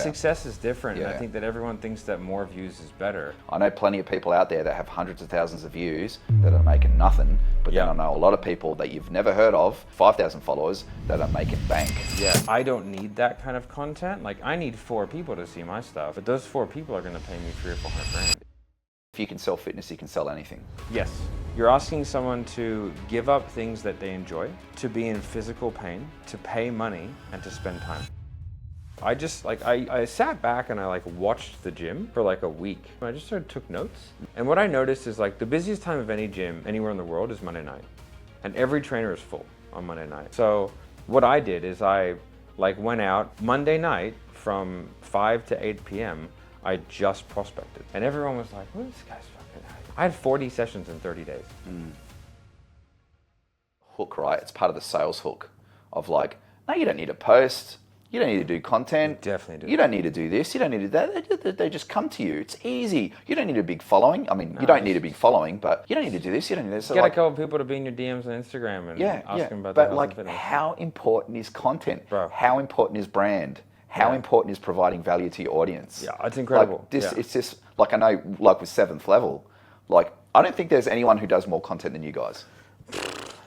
success is different. And I think that everyone thinks that more views is better. I know plenty of people out there that have hundreds of thousands of views that are making nothing, but then I know a lot of people that you've never heard of, 5,000 followers, that are making bank. Yeah, I don't need that kind of content. Like, I need 4 people to see my stuff, but those 4 people are going to pay me 300 or 400 grand. If you can sell fitness, you can sell anything. Yes. You're asking someone to give up things that they enjoy, to be in physical pain, to pay money, and to spend time. I just, I sat back and I watched the gym for a week. I just sort of took notes. And what I noticed is the busiest time of any gym anywhere in the world is Monday night. And every trainer is full on Monday night. So what I did is I went out Monday night from 5 to 8 p.m. I just prospected. And everyone was like, what is this guy's fucking... I had 40 sessions in 30 days. Hook, right? It's part of the sales hook of no, you don't need to post. You don't need to do content. You definitely do. You don't need to do this. You don't need to do that. They just come to you. It's easy. You don't need a big following. I mean, you don't need a big following, but you don't need to do this. You don't need this. Get a couple of people to be in your DMs on Instagram and ask them about their health and fitness. How important is content? Bro. How important is brand? How important is providing value to your audience? Yeah, it's incredible. It's just I know, with Seventh Level, I don't think there's anyone who does more content than you guys.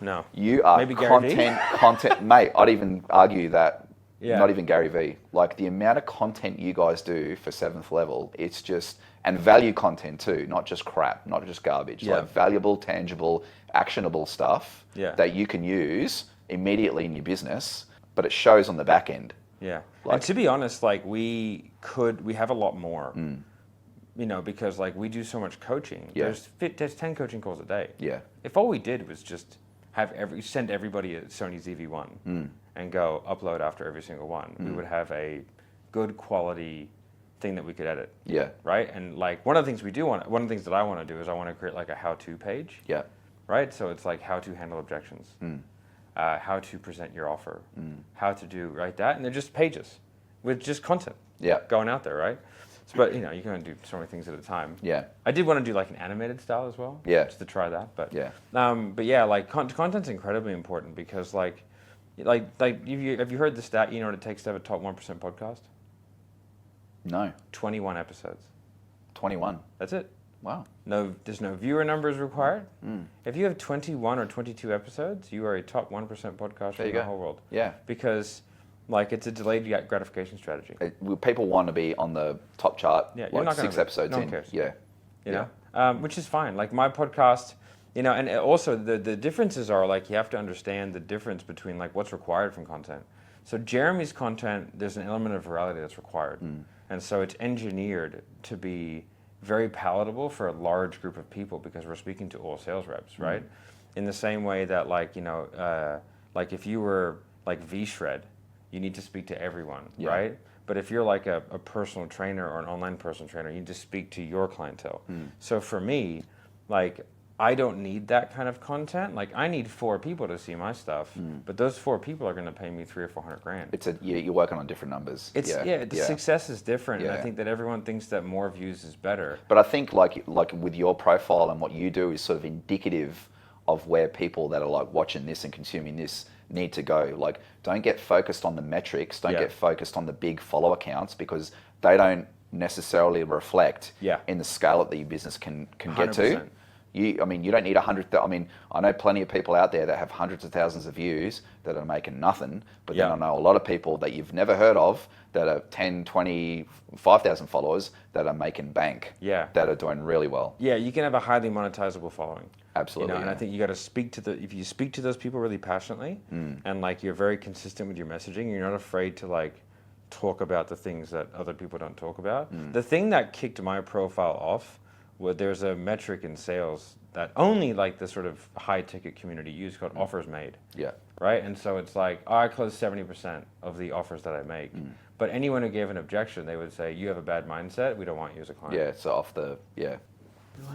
No. You are Maybe Gary content, mate. I'd even argue that. Yeah. Not even Gary V. The amount of content you guys do for Seventh Level, it's just, and value content too, not just crap, not just garbage. Valuable, tangible, actionable stuff that you can use immediately in your business, but it shows on the back end. Yeah. And to be honest, we have a lot more. Because we do so much coaching. Yeah. There's 10 coaching calls a day. Yeah. If all we did was just send everybody a Sony ZV-1 and go upload after every single one, we would have a good quality thing that we could edit. Yeah. Right? And one of the things one of the things that I want to do is I want to create a how-to page. Yeah. Right? So it's how to handle objections, how to present your offer, how to do that, and they're just pages with just content. Yeah. Going out there, right? So, but you can do so many things at a time. Yeah. I did want to do an animated style as well. Yeah. Just to try that, but yeah. Content's incredibly important because have you heard the stat? You know what it takes to have a top 1% podcast? No. 21 episodes. 21. That's it. Wow. No, there's no viewer numbers required. If you have 21 or 22 episodes, you are a top 1% podcast in the whole world. Yeah. Because it's a delayed gratification strategy. People want to be on the top chart. Yeah, you're not 6 episodes no in. one cares. Yeah. You know, which is fine. My podcast, and also the differences are you have to understand the difference between what's required from content. So Jeremy's content, there's an element of virality that's required. And so it's engineered to be very palatable for a large group of people because we're speaking to all sales reps, right? In the same way that if you were V-Shred, you need to speak to everyone, right? But if you're a personal trainer or an online personal trainer, you need to speak to your clientele. So for me, I don't need that kind of content. I need 4 people to see my stuff, but those 4 people are going to pay me 300 or 400 grand. You're working on different numbers. Success is different. And I think that everyone thinks that more views is better. But I think with your profile and what you do is sort of indicative of where people that are watching this and consuming this need to go. Don't get focused on the metrics. Don't get focused on the big follow accounts because they don't necessarily reflect in the scale that your business can get to. You don't need 100. I know plenty of people out there that have hundreds of thousands of views that are making nothing, but then I know a lot of people that you've never heard of that are 10, 20, 5,000 followers that are making bank. Yeah. That are doing really well. Yeah, you can have a highly monetizable following. Absolutely. And I think you got to speak to if you speak to those people really passionately, and you're very consistent with your messaging, you're not afraid to talk about the things that other people don't talk about. The thing that kicked my profile off was there's a metric in sales that only the sort of high ticket community use called offers made. Yeah. Right? And so it's I close 70% of the offers that I make. But anyone who gave an objection, they would say, you have a bad mindset, we don't want you as a client. Yeah, so You're what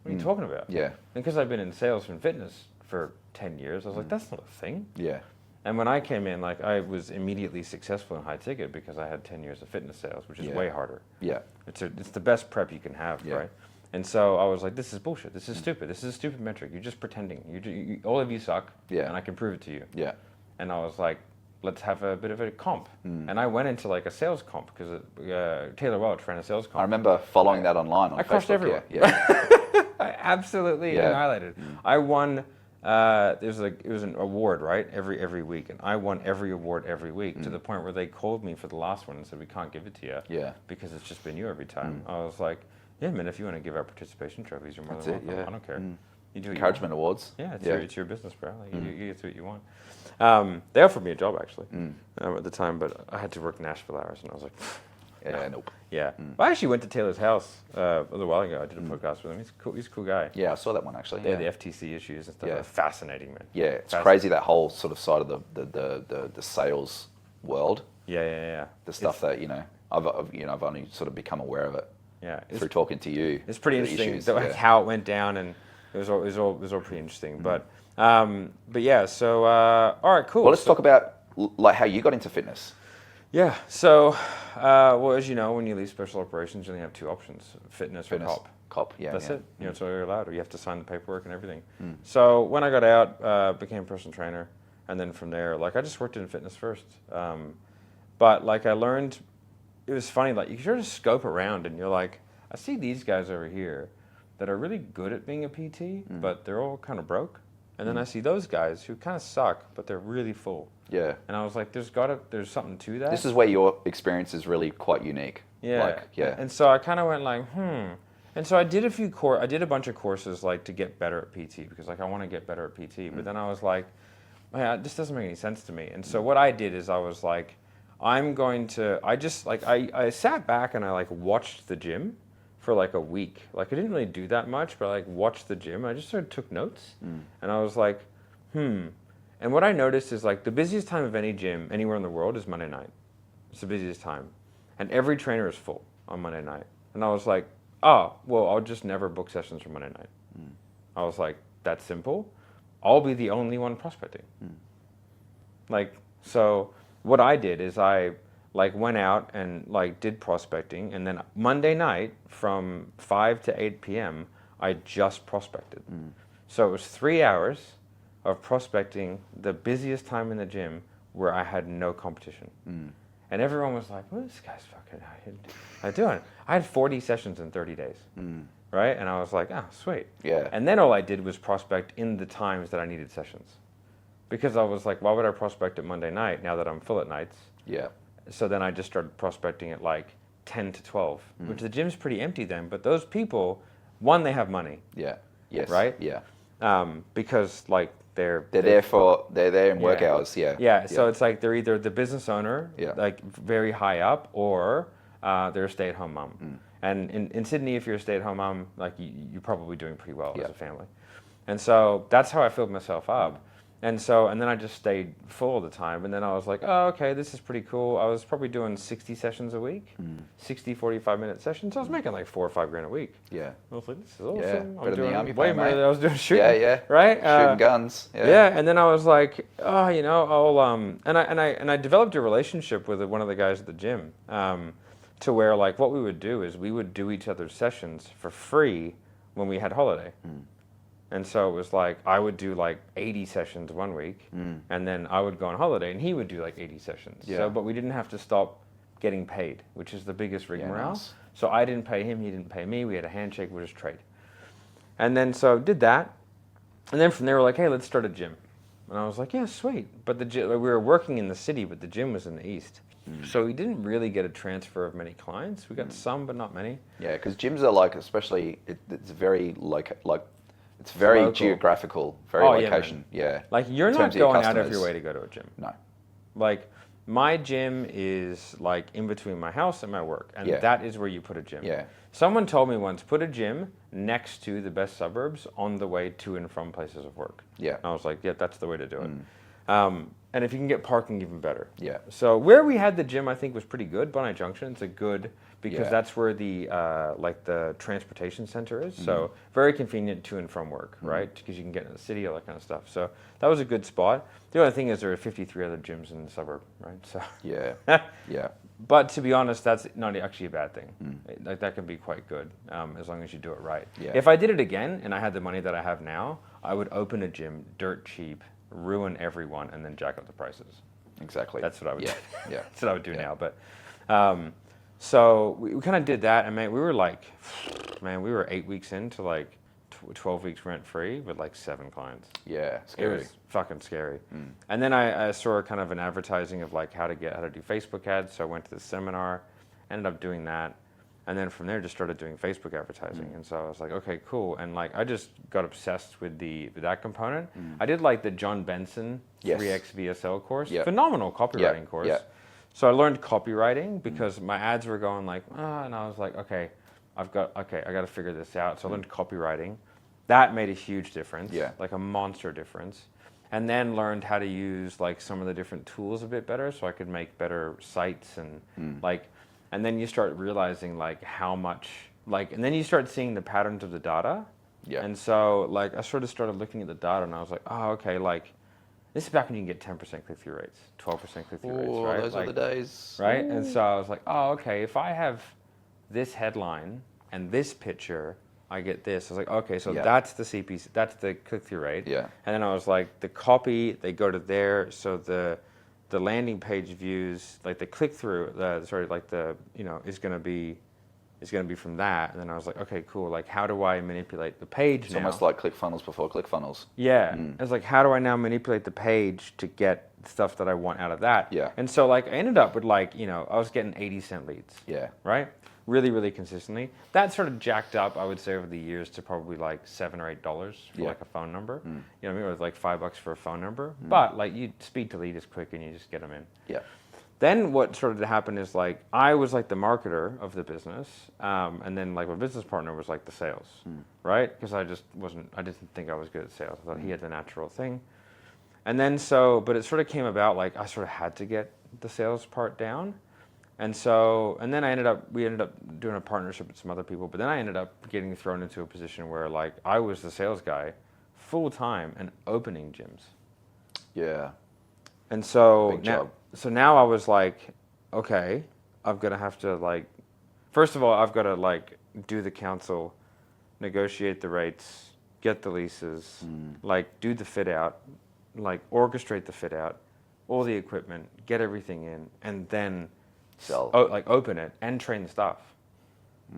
are you talking about? Yeah. And because I've been in sales and fitness for 10 years, I was that's not a thing. Yeah. And when I came in, I was immediately successful in high ticket because I had 10 years of fitness sales, which is way harder. Yeah. It's the best prep you can have, right? And so I was this is bullshit. This is stupid. This is a stupid metric. You're just pretending. All of you suck. Yeah. And I can prove it to you. Yeah. And I was let's have a bit of a comp. And I went into like a sales comp because Taylor Welch ran a sales comp. I remember following that online on I crushed Facebook. everyone. Yeah. I absolutely annihilated. I won. It was an award, right? Every week, and I won every award every week to the point where they called me for the last one and said, "We can't give it to you, because it's just been you every time." I was like, "Yeah, man, if you want to give out participation trophies, you're more than welcome. I don't care. You do Encouragement awards. Yeah, it's your business, bro. Like, you get to do what you want." They offered me a job actually at the time, but I had to work Nashville hours, and I was like, nope. Yeah. I actually went to Taylor's house a little while ago. I did a podcast with him. He's cool. He's a cool guy. Yeah, I saw that one actually. They had the FTC issues and stuff. Fascinating, man. Yeah, it's crazy that whole sort of side of the sales world. Yeah. The stuff that I've only sort of become aware of it. Yeah. Through talking to you. It's pretty interesting how it went down, and it was all pretty interesting. But yeah. So all right, cool. Well, let's talk about like how you got into fitness. Yeah. So, well, as you know, when you leave special operations, you only have two options: fitness or cop. Cop, yeah. That's it. That's all you're allowed, or you have to sign the paperwork and everything. So when I got out, became a personal trainer, and then from there, like I just worked in fitness first. But like I learned, it was funny. Like you sort of scope around, and you're like, I see these guys over here that are really good at being a PT, but they're all kind of broke. And then I see those guys who kind of suck, but they're really full. Yeah. And I was like, there's something to that. This is where your experience is really quite unique. Yeah. And so I kind of went like, And so I did a bunch of courses like to get better at PT because like I want to get better at PT. But then I was like, man, this doesn't make any sense to me. And so what I did is I was like, I sat back and I like watched the gym for like a week. Like I didn't really do that much, but I like watched the gym. I just sort of took notes, and I was like, And what I noticed is like the busiest time of any gym anywhere in the world is Monday night. It's the busiest time, and every trainer is full on Monday night. And I was like, oh, well, I'll just never book sessions for Monday night. I was like, that's simple. I'll be the only one prospecting. Like so, what I did is I like went out and like did prospecting, and then Monday night from 5 to 8 p.m. I just prospected. So it was 3 hours of prospecting the busiest time in the gym where I had no competition. And everyone was like, what is this guy's fucking doing? I had 40 sessions in 30 days. Right? And I was like, oh, sweet. Yeah. And then all I did was prospect in the times that I needed sessions. Because I was like, why would I prospect at Monday night now that I'm full at nights? Yeah. So then I just started prospecting at like 10 to 12, which the gym's pretty empty then. But those people, one, they have money. Yeah. Yes. Right? Yeah. Because like they're there in work hours. Yeah. Yeah. So it's like they're either the business owner, like very high up, or they're a stay-at-home mom. And in Sydney, if you're a stay-at-home mom, like you're probably doing pretty well as a family. And so that's how I filled myself up. And then I just stayed full all the time. And then I was like, oh, okay, this is pretty cool. I was probably doing 60 sessions a week, 60 45-minute sessions. So I was making like $4 or $5 grand a week. Yeah. I was like, this is awesome. Yeah, I'm doing way more than I was doing shooting. Yeah. Right? Shooting guns. Yeah. And then I was like, oh, I'll and I developed a relationship with one of the guys at the gym, to where like what we would do is we would do each other's sessions for free when we had holiday. And so it was like I would do like 80 sessions one week, and then I would go on holiday, and he would do like 80 sessions. Yeah. So, but we didn't have to stop getting paid, which is the biggest rigmarole. Nice. So I didn't pay him, he didn't pay me. We had a handshake, we just trade. And then so did that, and then from there we're like, hey, let's start a gym. And I was like, yeah, sweet. But we were working in the city, but the gym was in the east. So we didn't really get a transfer of many clients. We got some, but not many. Yeah, because gyms are like, especially, it's very it's very local. Geographical, very location. Yeah. Like you're not going out of your way to go to a gym. No. Like my gym is like in between my house and my work, and that is where you put a gym. Yeah. Someone told me once, put a gym next to the best suburbs on the way to and from places of work. Yeah. And I was like, yeah, that's the way to do it. And if you can get parking, even better. Yeah. So where we had the gym, I think, was pretty good. Bonai Junction, it's a good, because that's where the the transportation center is. So very convenient to and from work, right? Because you can get in the city, all that kind of stuff. So that was a good spot. The only thing is there are 53 other gyms in the suburb, right? So yeah. But to be honest, that's not actually a bad thing. Like that can be quite good as long as you do it right. Yeah. If I did it again and I had the money that I have now, I would open a gym dirt cheap, ruin everyone, and then jack up the prices. Exactly. That's what I would do. Yeah. That's what I would do now. But so we kind of did that, and man, we were like, man, we were 8 weeks into like 12 weeks rent free with like 7 clients. Yeah, scary. It was fucking scary. And then I saw kind of an advertising of like how to do Facebook ads. So I went to the seminar, ended up doing that. And then from there, just started doing Facebook advertising. And so I was like, okay, cool. And like, I just got obsessed with that component. I did like the John Benson 3X VSL course. Phenomenal copywriting course. So I learned copywriting because my ads were going like, and I was like, okay, I got to figure this out. So I learned copywriting. That made a huge difference, like a monster difference. And then learned how to use like some of the different tools a bit better so I could make better sites and like, and then you start realizing like how much, like, and then you start seeing the patterns of the data. Yeah. And so like I sort of started looking at the data and I was like, oh, okay, like this is back when you can get 10% click-through rates, 12% click-through rates, right? Those like, are the days. Right? And so I was like, oh, okay, if I have this headline and this picture, I get this. I was like, okay, so that's the CPC, that's the click-through rate. Yeah. And then I was like, the copy, they go to there, so the landing page views, like the click-through, is going to be from that. And then I was like, okay, cool. Like, how do I manipulate the page It's now? almost like ClickFunnels before ClickFunnels. Yeah. It's like, how do I now manipulate the page to get stuff that I want out of that? Yeah. And so, like, I ended up with, like, I was getting 80-cent leads. Yeah. Right? Really, really consistently. That sort of jacked up, I would say, over the years to probably, like, $7 or $8 for, like, a phone number. You know what I mean? It was, like, $5 for a phone number. But, like, speed to lead is quick and you just get them in. Yeah. Then what started to happen is like I was like the marketer of the business, and then like my business partner was like the sales, right? Because I didn't think I was good at sales. I thought he had the natural thing, and then but it sort of came about like I sort of had to get the sales part down, and then we ended up doing a partnership with some other people, but then I ended up getting thrown into a position where like I was the sales guy, full time and opening gyms. Yeah. And so now I was like, okay, I'm going to have to like, first of all, I've got to like do the council, negotiate the rates, get the leases, like do the fit out, like orchestrate the fit out, all the equipment, get everything in, and then like open it and train the staff.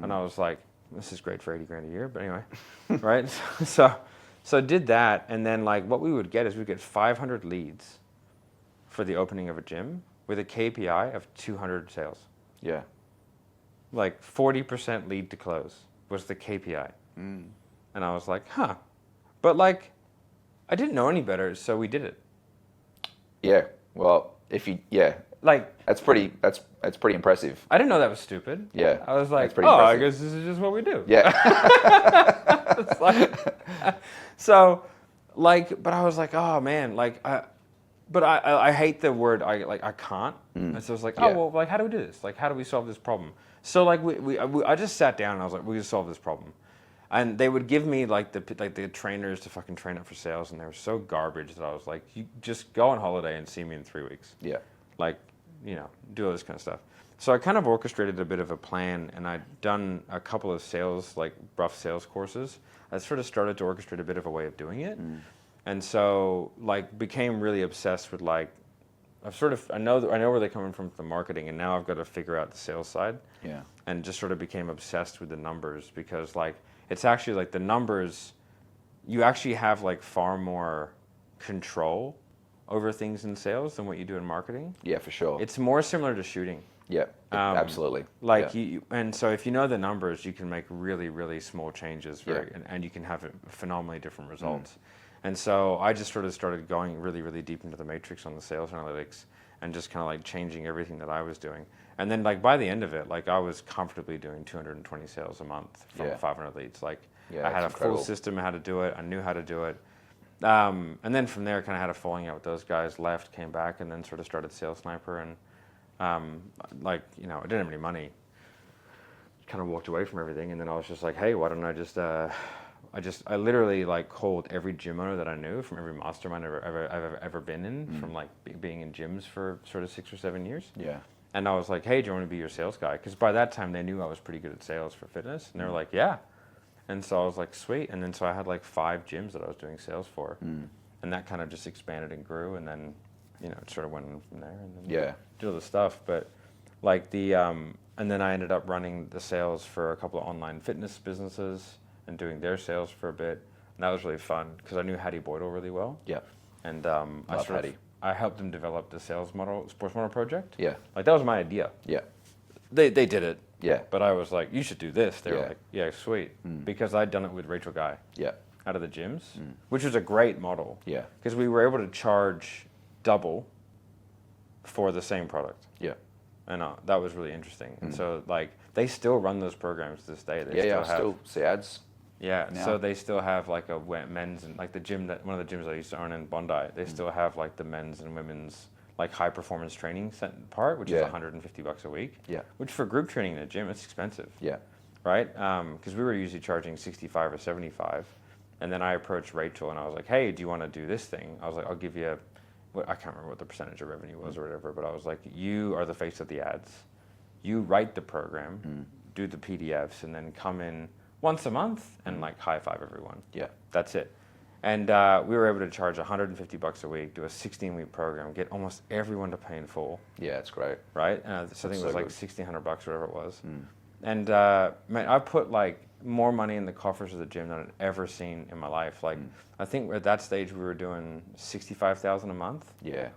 And I was like, this is great for 80 grand a year, but anyway, right? So I did that. And then like what we would get is we'd get 500 leads for the opening of a gym with a KPI of 200 sales. Yeah. Like 40% lead to close was the KPI. And I was like, huh. But like, I didn't know any better, so we did it. Yeah. Well, like that's pretty impressive. I didn't know that was stupid. Yeah. I was like, oh, impressive. I guess this is just what we do. Yeah. It's like, so like, but I was like, oh man, like, but I hate the word I can't. And so I was like, oh well, like how do we do this? Like how do we solve this problem? So like I just sat down and I was like, we can solve this problem. And they would give me like the trainers to fucking train up for sales, and they were so garbage that I was like, you just go on holiday and see me in 3 weeks. Yeah. Like, do all this kind of stuff. So I kind of orchestrated a bit of a plan, and I'd done a couple of sales, like rough sales courses. I sort of started to orchestrate a bit of a way of doing it. And so, like, became really obsessed with like, I know where they're coming from the marketing, and now I've got to figure out the sales side. Yeah. And just sort of became obsessed with the numbers because, like, it's actually like the numbers, you actually have like far more control over things in sales than what you do in marketing. Yeah, for sure. It's more similar to shooting. Yeah, absolutely. Like and so if you know the numbers, you can make really, really small changes, and you can have phenomenally different results. And so I just sort of started going really, really deep into the matrix on the sales analytics and just kind of like changing everything that I was doing. And then like by the end of it, like I was comfortably doing 220 sales a month from 500 leads. Like I had a full system of how to do it. I knew how to do it. And then from there, kind of had a falling out with those guys, left, came back, and then sort of started Sales Sniper. And I didn't have any money. Kind of walked away from everything. And then I was just like, hey, why don't I just... I literally like called every gym owner that I knew from every mastermind I've ever been in, from like being in gyms for sort of 6 or 7 years. Yeah. And I was like, hey, do you want to be your sales guy? Because by that time they knew I was pretty good at sales for fitness, and they were like, yeah. And so I was like, sweet. And then so I had like 5 gyms that I was doing sales for, and that kind of just expanded and grew. And then it sort of went from there, and then Yeah. did all the stuff. But like and then I ended up running the sales for a couple of online fitness businesses and doing their sales for a bit. And that was really fun because I knew Hattie Boydell really well. Yeah. And Love Hattie. I helped him develop the sports model project. Yeah. Like that was my idea. Yeah. They did it. Yeah. But I was like, you should do this. They were Yeah. like, yeah, sweet. Because I'd done it with Rachel Guy Yeah. out of the gyms, which was a great model. Yeah. Because we were able to charge double for the same product. Yeah. And that was really interesting. And so like they still run those programs to this day. They I still see ads. Yeah, now. so they still have like a men's and like the gym one of the gyms I used to own in Bondi. They still have like the men's and women's like high performance training part, which is $150 a week. Yeah. Which for group training in a gym, it's expensive. Yeah. Right? Because we were usually charging 65 or 75, and then I approached Rachel and I was like, "Hey, do you want to do this thing?" I was like, "I'll give you I can't remember what the percentage of revenue was or whatever, but I was like, you are the face of the ads. You write the program, do the PDFs, and then come in once a month and like high five everyone. Yeah. That's it." And we were able to charge $150 a week, do a 16-week program, get almost everyone to pay in full. Yeah, it's great. Right? So I think it was so like good. $1,600, whatever it was. And man, I put like more money in the coffers of the gym than I'd ever seen in my life. Like I think at that stage we were doing $65,000 a month. Yeah.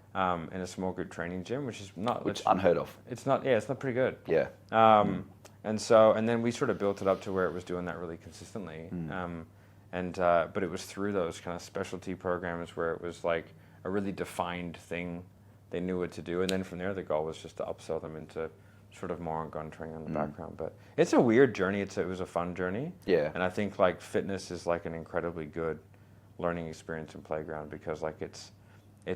In a small group training gym, which is not Unheard of. It's not. Yeah, it's not pretty good. Yeah. And then we sort of built it up to where it was doing that really consistently. But it was through those kind of specialty programs where it was like a really defined thing. They knew what to do, and then from there the goal was just to upsell them into sort of more on-gun training in the background. But it's a weird journey. It was a fun journey. Yeah. And I think like fitness is like an incredibly good learning experience and playground because like it's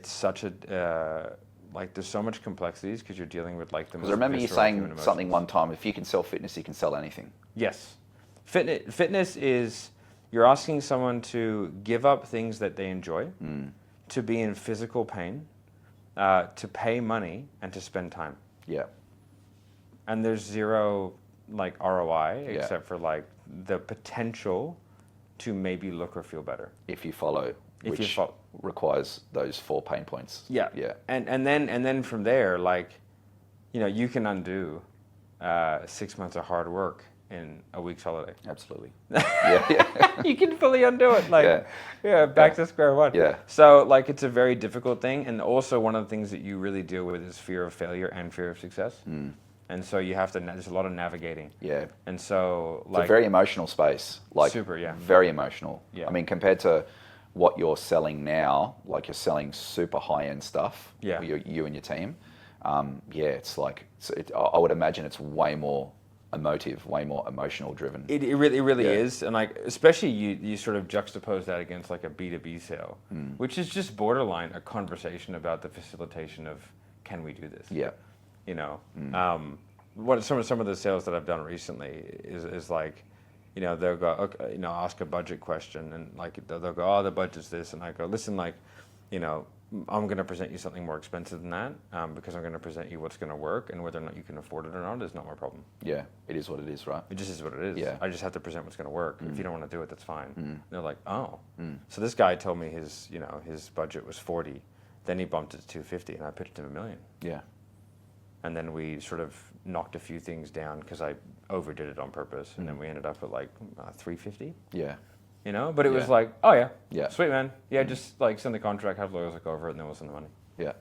such a like there's so much complexities because you're dealing with like the most Because I remember you visceral human saying emotions. something one time, if you can sell fitness, you can sell anything. Yes. Fitness is you're asking someone to give up things that they enjoy, to be in physical pain, to pay money, and to spend time. Yeah. And there's zero like ROI except for like the potential to maybe look or feel better. If you follow, which requires those 4 pain points. Yeah. Yeah. And then from there, like, you can undo 6 months of hard work in a week's holiday. Absolutely. You can fully undo it. Like, back to square one. Yeah. So like it's a very difficult thing, and also one of the things that you really deal with is fear of failure and fear of success. And so you have to. There's a lot of navigating. Yeah. And so It's a very emotional space. Like super, yeah. Very emotional. Yeah. I mean, compared to what you're selling now, like you're selling super high-end stuff. Yeah. You and your team. It's like I would imagine it's way more emotive, way more emotional driven. It really is, and like especially you sort of juxtapose that against like a B2B sale, which is just borderline a conversation about the facilitation of can we do this? Yeah. What some of the sales that I've done recently is like, they'll go, okay, ask a budget question, and like they'll go, oh, the budget's this, and I go, listen, like, I'm going to present you something more expensive than that because I'm going to present you what's going to work, and whether or not you can afford it or not is not my problem. Yeah, it is what it is, right? It just is what it is. Yeah. I just have to present what's going to work. If you don't want to do it, that's fine. And they're like, oh. So this guy told me his budget was 40, then he bumped it to 250, and I pitched him $1 million. Yeah. And then we sort of knocked a few things down because I overdid it on purpose, and then we ended up at like 350. Yeah. But it was like, oh Yeah. sweet man, just like send the contract, have lawyers look over it, and then we'll send the money. Yeah.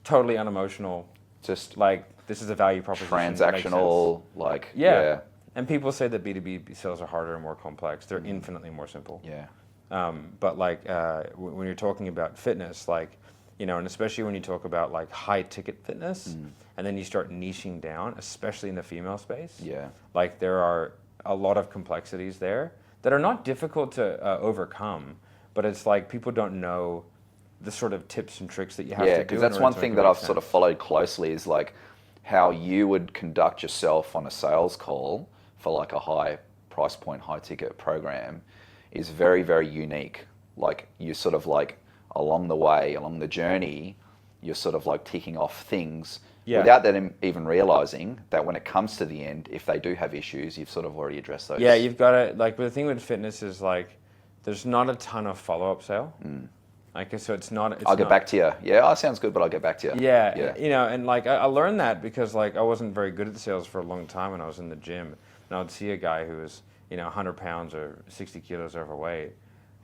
Totally unemotional. Just like this is a value proposition. Transactional, like And people say that B2B sales are harder and more complex. They're infinitely more simple. Yeah. But like when you're talking about fitness, like and especially when you talk about like high ticket fitness, and then you start niching down, especially in the female space. Yeah. Like there are a lot of complexities there that are not difficult to overcome, but it's like people don't know the sort of tips and tricks that you have to do. Yeah, because that's one thing that I've sort of followed closely is like how you would conduct yourself on a sales call for like a high price point, high ticket program is very, very unique. Like you sort of like along the way, along the journey, you're sort of like ticking off things without them even realizing that when it comes to the end, if they do have issues, you've sort of already addressed those. Yeah, you've got to, like, but the thing with fitness is like, there's not a ton of follow-up sale. Like, so it's not. I'll get back to you. Yeah, oh, sounds good, but I'll get back to you. Yeah, you know, and like I learned that because like I wasn't very good at sales for a long time when I was in the gym, and I would see a guy who was 100 pounds or 60 kilos overweight.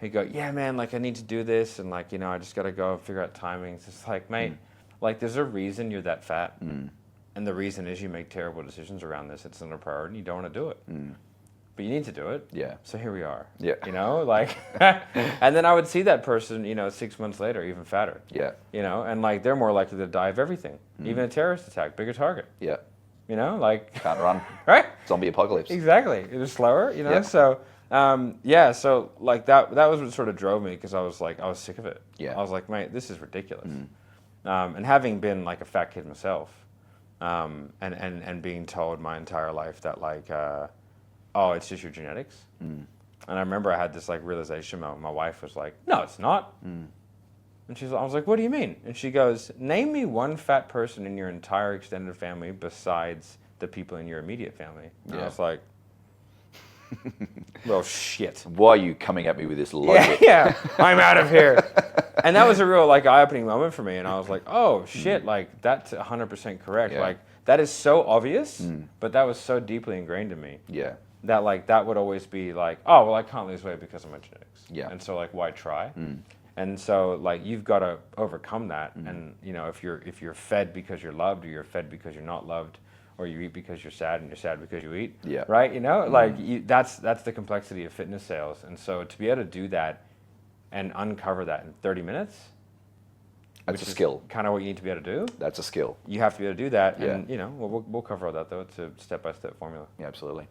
He'd go, yeah, man, like I need to do this, and like I just got to go figure out timings. It's like, mate, like there's a reason you're that fat, and the reason is you make terrible decisions around this. It's not a priority. And you don't want to do it. But you need to do it. Yeah. So here we are. Yeah. Like, and then I would see that person, 6 months later, even fatter. Yeah. And like they're more likely to die of everything, even a terrorist attack, bigger target. Yeah. Like Can't run. right? Zombie apocalypse. Exactly. It was slower, Yeah. So, so like that was what sort of drove me because I was sick of it. Yeah. I was like, mate, this is ridiculous. And having been like a fat kid myself, and being told my entire life that like, oh, it's just your genetics. And I remember I had this like realization. My wife was like, no, it's not. And I was like, what do you mean? And she goes, name me one fat person in your entire extended family besides the people in your immediate family. And I was like, well, shit. Why are you coming at me with this logic? Yeah, I'm out of here. And that was a real like eye-opening moment for me. And I was like, oh, shit, like that's 100% correct. Yeah. Like that is so obvious, but that was so deeply ingrained in me. Yeah. That like that would always be like, oh well, I can't lose weight because of my genetics. Yeah. And so like, why try? And so like you've got to overcome that. And if you're fed because you're loved, or you're fed because you're not loved, or you eat because you're sad and you're sad because you eat. Yeah. Right. Like that's the complexity of fitness sales. And so to be able to do that and uncover that in 30 minutes. That's a skill. Kind of what you need to be able to do. That's a skill. You have to be able to do that. Yeah. And we'll cover all that though. It's a step-by-step formula. Yeah, absolutely.